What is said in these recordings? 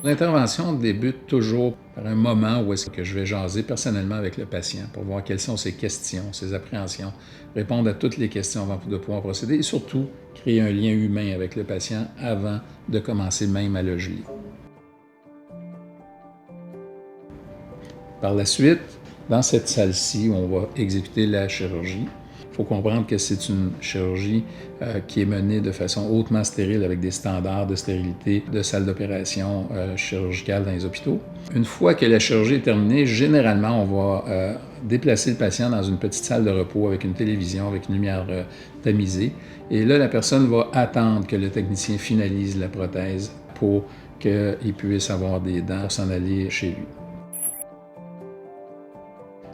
L'intervention débute toujours par un moment où est-ce que je vais jaser personnellement avec le patient pour voir quelles sont ses questions, ses appréhensions, répondre à toutes les questions avant de pouvoir procéder et surtout créer un lien humain avec le patient avant de commencer même à le geler. Par la suite, dans cette salle-ci où on va exécuter la chirurgie, il faut comprendre que c'est une chirurgie qui est menée de façon hautement stérile avec des standards de stérilité de salle d'opération chirurgicale dans les hôpitaux. Une fois que la chirurgie est terminée, généralement, on va déplacer le patient dans une petite salle de repos avec une télévision, avec une lumière tamisée. Et là, la personne va attendre que le technicien finalise la prothèse pour qu'il puisse avoir des dents pour s'en aller chez lui.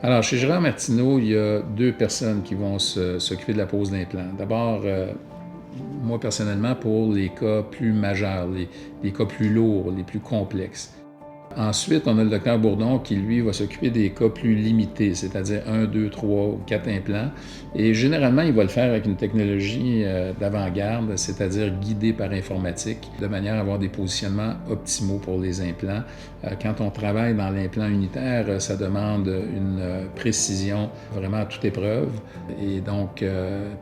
Alors, chez Gérard Martineau, il y a deux personnes qui vont s'occuper de la pose d'implants. D'abord, moi personnellement, pour les cas plus majeurs, les cas plus lourds, les plus complexes. Ensuite, on a le docteur Bourdon qui, lui, va s'occuper des cas plus limités, c'est-à-dire 1, 2, 3 ou 4 implants. Et généralement, il va le faire avec une technologie d'avant-garde, c'est-à-dire guidée par informatique, de manière à avoir des positionnements optimaux pour les implants. Quand on travaille dans l'implant unitaire, ça demande une précision vraiment à toute épreuve. Et donc,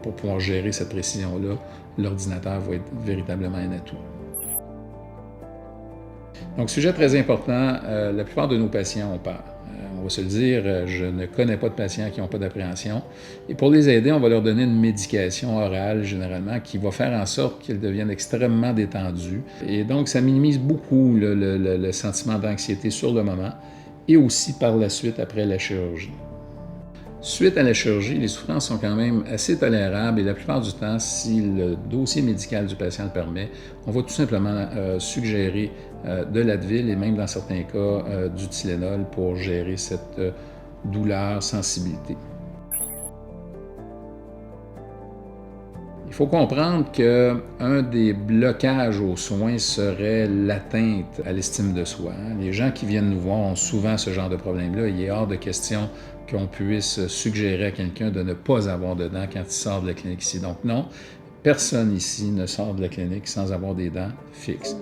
pour pouvoir gérer cette précision-là, l'ordinateur va être véritablement un atout. Donc, sujet très important, la plupart de nos patients ont peur. On va se le dire, je ne connais pas de patients qui n'ont pas d'appréhension. Et pour les aider, on va leur donner une médication orale, généralement, qui va faire en sorte qu'ils deviennent extrêmement détendus. Et donc, ça minimise beaucoup le sentiment d'anxiété sur le moment et aussi par la suite après la chirurgie. Suite à la chirurgie, les souffrances sont quand même assez tolérables et la plupart du temps, si le dossier médical du patient le permet, on va tout simplement suggérer de l'Advil et même dans certains cas du Tylenol pour gérer cette douleur, sensibilité. Il faut comprendre qu'un des blocages aux soins serait l'atteinte à l'estime de soi. Les gens qui viennent nous voir ont souvent ce genre de problème-là. Il est hors de question qu'on puisse suggérer à quelqu'un de ne pas avoir de dents quand il sort de la clinique ici. Donc non, personne ici ne sort de la clinique sans avoir des dents fixes.